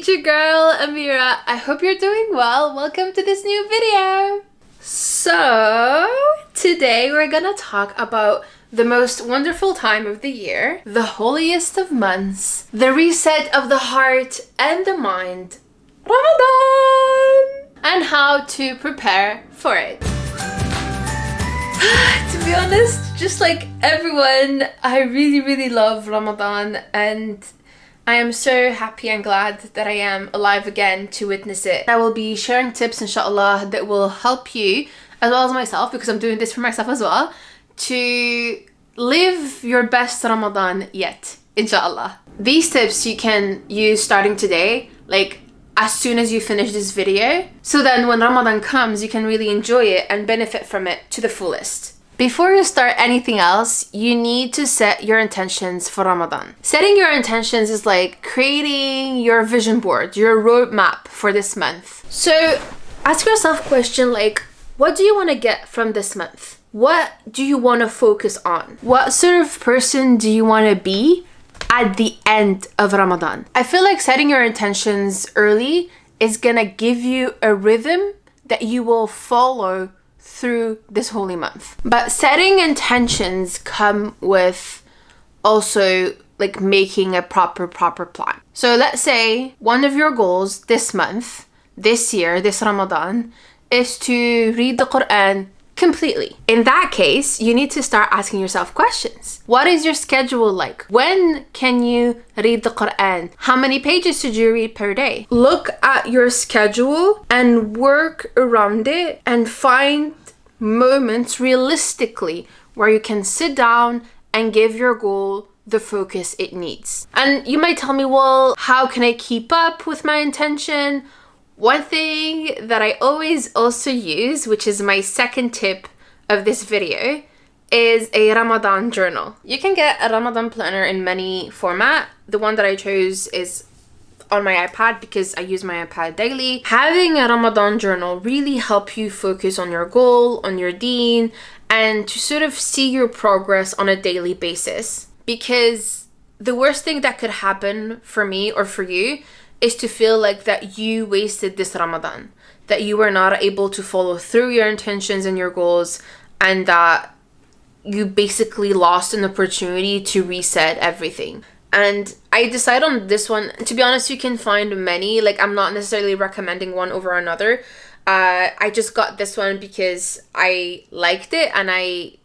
It's your girl, Amira. I hope you're doing well. Welcome to this new video. So, today we're gonna talk about the most wonderful time of the year, the holiest of months, the reset of the heart and the mind, Ramadan, and how to prepare for it. To be honest, just like everyone, I really love Ramadan, and I am so happy and glad that I am alive again to witness it. I will be sharing tips, inshallah, that will help you, as well as myself, because I'm doing this for myself as well, to live your best Ramadan yet, inshallah. These tips you can use starting today, like as soon as you finish this video, so then when Ramadan comes, you can really enjoy it and benefit from it to the fullest. Before you start anything else, you need to set your intentions for Ramadan. Setting your intentions is like creating your vision board, your roadmap for this month. So ask yourself a question like, what do you want to get from this month? What do you want to focus on? What sort of person do you want to be at the end of Ramadan? I feel like setting your intentions early is gonna give you a rhythm that you will follow through this holy month. But setting intentions come with also like making a proper plan. So let's say one of your goals this month, this year, this Ramadan, is to read the Quran completely. In that case, you need to start asking yourself questions. What is your schedule like? When can you read the Quran? How many pages should you read per day? Look at your schedule and work around it and find moments realistically where you can sit down and give your goal the focus it needs. And you might tell me, well, how can I keep up with my intention? One thing that I always also use, which is my second tip of this video, is a Ramadan journal. You can get a Ramadan planner in many formats. The one that I chose is on my iPad because I use my iPad daily. Having a Ramadan journal really helps you focus on your goal, on your deen, and to sort of see your progress on a daily basis. Because the worst thing that could happen for me or for you is to feel like that you wasted this Ramadan, that you were not able to follow through your intentions and your goals, and that you basically lost an opportunity to reset everything. And I decided on this one. To be honest, you can find many. Like, I'm not necessarily recommending one over another. I just got this one because I liked it, and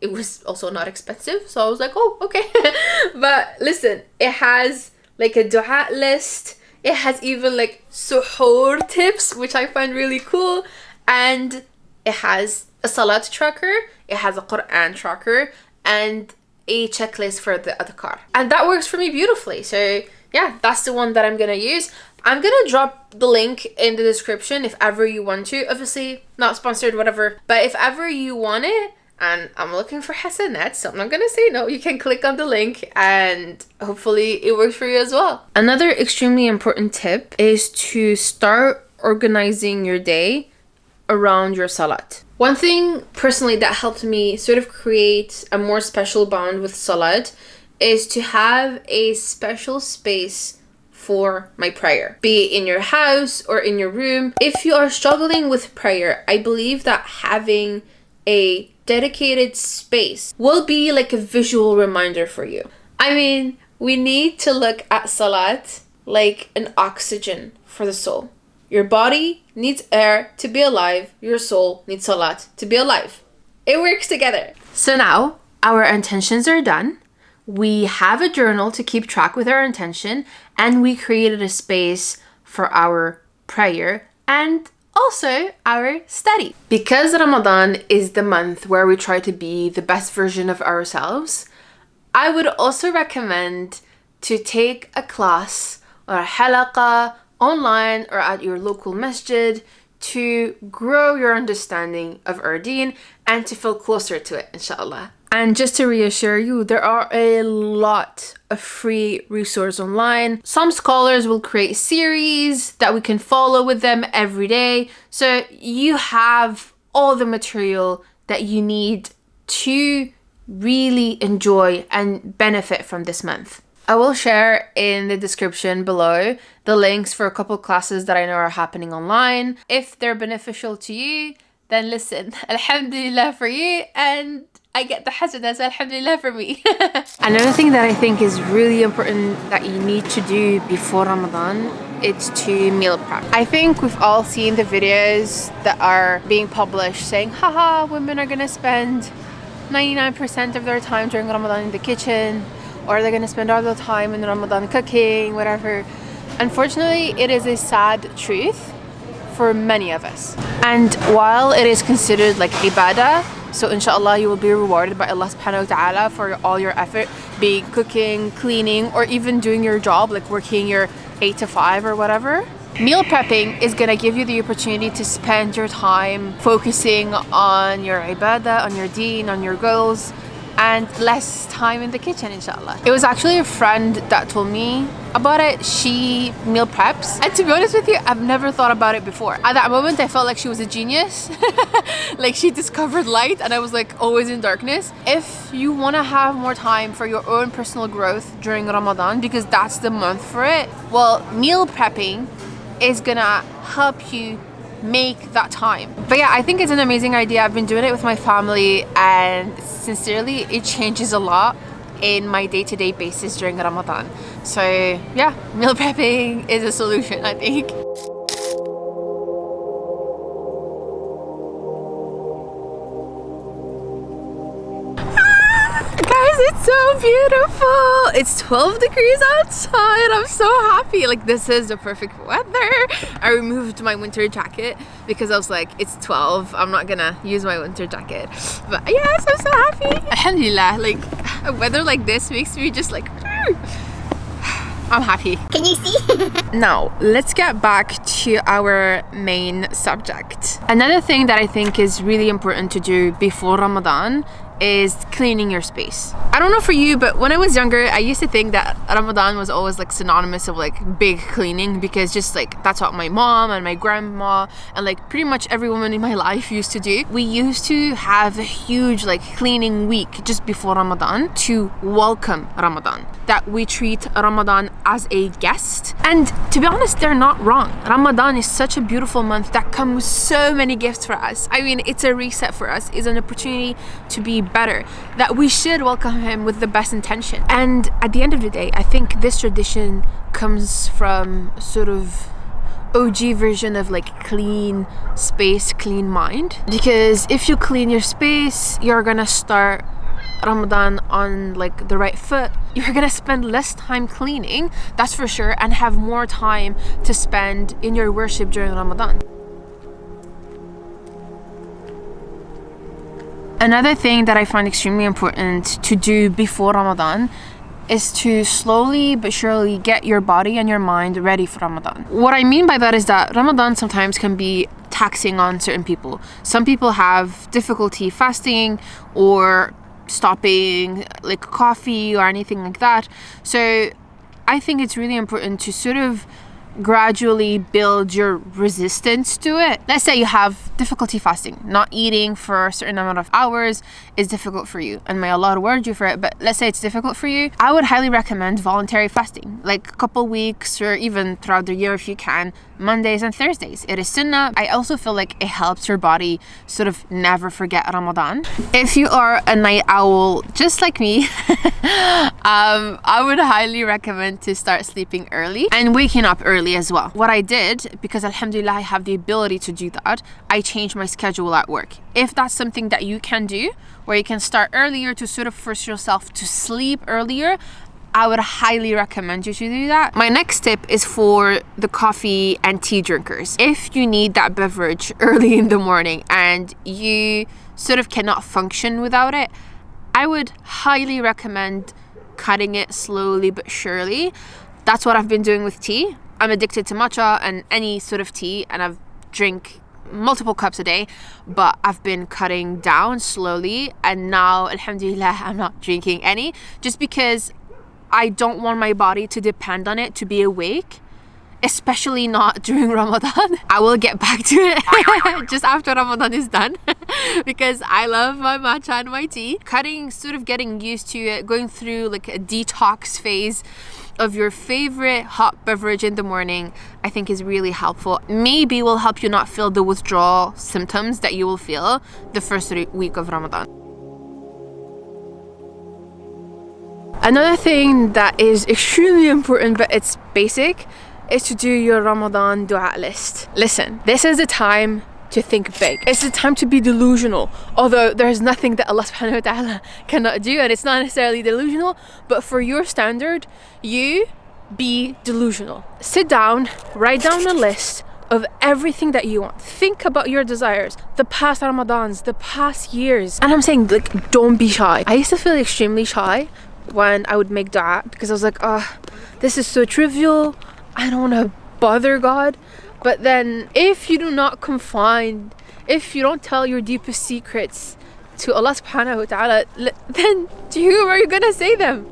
it was also not expensive. So I was like, oh, okay. But listen, it has like a Duaa list. It has even like suhoor tips, which I find really cool. And it has a Salat tracker. It has a Quran tracker. And a checklist for the adhkar, and that works for me beautifully. So yeah, that's the one that I'm gonna use. I'm gonna drop the link in the description if ever you want to. Obviously not sponsored, whatever, but if ever you want it, and I'm looking for hasanat, so I'm not gonna say no. You can click on the link and hopefully it works for you as well. Another extremely important tip is to start organizing your day around your Salat. One thing personally that helped me sort of create a more special bond with Salat is to have a special space for my prayer, be it in your house or in your room. If you are struggling with prayer, I believe that having a dedicated space will be like a visual reminder for you. I mean, we need to look at Salat like an oxygen for the soul. Your body needs air to be alive. Your soul needs Salat to be alive. It works together. So now our intentions are done. We have a journal to keep track with our intention, and we created a space for our prayer and also our study. Because Ramadan is the month where we try to be the best version of ourselves, I would also recommend to take a class or a Halaqa online or at your local masjid to grow your understanding of our deen and to feel closer to it, inshallah. And just to reassure you, there are a lot of free resources online. Some scholars will create series that we can follow with them every day. So you have all the material that you need to really enjoy and benefit from this month. I will share in the description below the links for a couple classes that I know are happening online. If they're beneficial to you, then listen, alhamdulillah for you, and I get the hasanah, so alhamdulillah for me. Another thing that I think is really important that you need to do before Ramadan, it's to meal prep. I think we've all seen the videos that are being published saying, haha, women are gonna spend 99% of their time during Ramadan in the kitchen, or they're gonna spend all the time in Ramadan cooking, whatever. Unfortunately, it is a sad truth for many of us. And while it is considered like ibadah, so inshallah you will be rewarded by Allah subhanahu wa ta'ala for all your effort, be it cooking, cleaning, or even doing your job, like working your 8 to 5 or whatever. Meal prepping is gonna give you the opportunity to spend your time focusing on your ibadah, on your deen, on your goals, and less time in the kitchen, inshallah. It was actually a friend that told me about it. She meal preps, and to be honest with you, I've never thought about it before. At that moment, I felt like she was a genius. Like she discovered light and I was like always in darkness. If you want to have more time for your own personal growth during Ramadan, because that's the month for it, well, meal prepping is gonna help you make that time. But yeah, I think it's an amazing idea. I've been doing it with my family, and sincerely it changes a lot in my day-to-day basis during Ramadan. So yeah, meal prepping is a solution, I think. It's so beautiful. It's 12 degrees outside. I'm so happy. Like, this is the perfect weather. I removed my winter jacket because I was like, it's 12, I'm not gonna use my winter jacket. But yes, I'm so happy. Alhamdulillah, like a weather like this makes me just like I'm happy. Can you see? Now, let's get back to our main subject. Another thing that I think is really important to do before Ramadan is cleaning your space. I don't know for you, but when I was younger, I used to think that Ramadan was always like synonymous of like big cleaning, because just like that's what my mom and my grandma and like pretty much every woman in my life used to do. We used to have a huge like cleaning week just before Ramadan to welcome Ramadan, that we treat Ramadan as a guest. And to be honest, they're not wrong. Ramadan is such a beautiful month that comes with so many gifts for us. I mean, it's a reset for us. It's an opportunity to be better, that we should welcome him with the best intention. And at the end of the day, I think this tradition comes from sort of OG version of like clean space, clean mind. Because if you clean your space, you're gonna start Ramadan on like the right foot. You're gonna spend less time cleaning, that's for sure, and have more time to spend in your worship during Ramadan. Another thing that I find extremely important to do before Ramadan is to slowly but surely get your body and your mind ready for Ramadan. What I mean by that is that Ramadan sometimes can be taxing on certain people. Some people have difficulty fasting or stopping like coffee or anything like that. So I think it's really important to sort of gradually build your resistance to it. Let's say you have difficulty fasting, not eating for a certain amount of hours is difficult for you, and may Allah reward you for it, but let's say it's difficult for you. I would highly recommend voluntary fasting, like a couple weeks or even throughout the year if you can, Mondays and Thursdays. It is sunnah. I also feel like it helps your body sort of never forget Ramadan. If you are a night owl just like me, I would highly recommend to start sleeping early and waking up early as well. What I did, because alhamdulillah I have the ability to do that, I changed my schedule at work. If that's something that you can do, where you can start earlier to sort of force yourself to sleep earlier, I would highly recommend you to do that. My next tip is for the coffee and tea drinkers. If you need that beverage early in the morning and you sort of cannot function without it, I would highly recommend cutting it slowly but surely. That's what I've been doing with tea. I'm addicted to matcha and any sort of tea, and I've drink multiple cups a day, but I've been cutting down slowly, and now alhamdulillah I'm not drinking any, just because I don't want my body to depend on it to be awake, especially not during Ramadan. I will get back to it just after Ramadan is done. because I love my matcha and my tea. Sort of getting used to it, going through like a detox phase of your favorite hot beverage in the morning, I think is really helpful. Maybe will help you not feel the withdrawal symptoms that you will feel the first week of Ramadan. Another thing that is extremely important, but it's basic, is to do your Ramadan Duaa list. Listen, this is the time to think big. It's the time to be delusional. Although there's nothing that Allah subhanahu wa ta'ala cannot do, and it's not necessarily delusional, but for your standard, you be delusional. Sit down, write down a list of everything that you want. Think about your desires, the past Ramadans, the past years. And I'm saying, like, don't be shy. I used to feel extremely shy when I would make dua because I was like, oh, this is so trivial. I don't want to bother God. But then if you do not confide, if you don't tell your deepest secrets to Allah subhanahu wa ta'ala, then to whom are you gonna say them?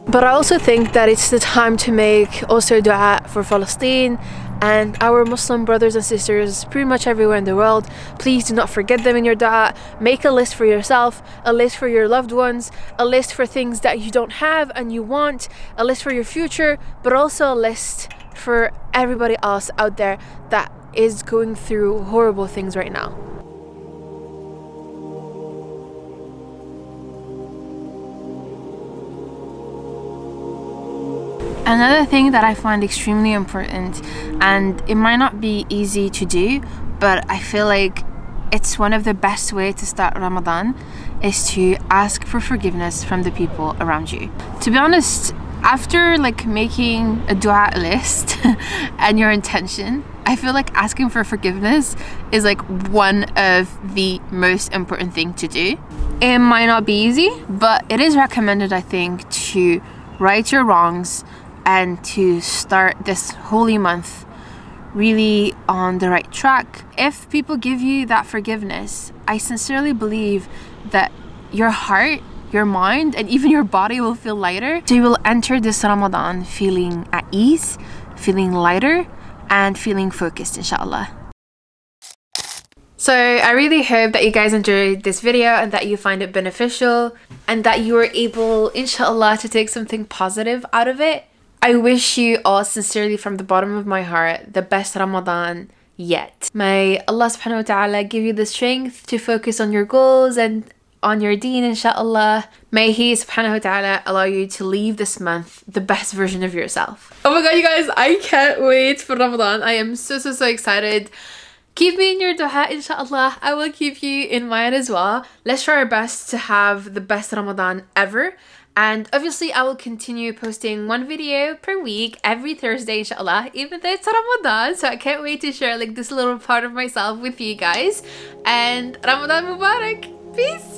But I also think that it's the time to make also dua for Palestine and our Muslim brothers and sisters pretty much everywhere in the world. Please do not forget them in your dua. Make a list for yourself, a list for your loved ones, a list for things that you don't have and you want, a list for your future, but also a list for everybody else out there that is going through horrible things right now. Another thing that I find extremely important, and it might not be easy to do, but I feel like it's one of the best ways to start Ramadan, is to ask for forgiveness from the people around you. To be honest, after like making a dua list and your intention, I feel like asking for forgiveness is like one of the most important thing to do. It might not be easy, but it is recommended, I think, to right your wrongs and to start this holy month really on the right track. If people give you that forgiveness, I sincerely believe that your heart, your mind, and even your body will feel lighter. So you will enter this Ramadan feeling at ease, feeling lighter, and feeling focused, inshallah. So I really hope that you guys enjoyed this video and that you find it beneficial and that you were able, inshallah, to take something positive out of it. I wish you all sincerely from the bottom of my heart the best Ramadan yet. May Allah subhanahu wa ta'ala give you the strength to focus on your goals and on your deen, inshallah. May He subhanahu wa ta'ala allow you to leave this month the best version of yourself. Oh my god, you guys, I can't wait for Ramadan. I am so excited. Keep me in your dua, inshallah. I will keep you in mine as well. Let's try our best to have the best Ramadan ever. And obviously I will continue posting one video per week every Thursday, inshallah, even though it's Ramadan. So I can't wait to share like this little part of myself with you guys. And Ramadan Mubarak. Peace.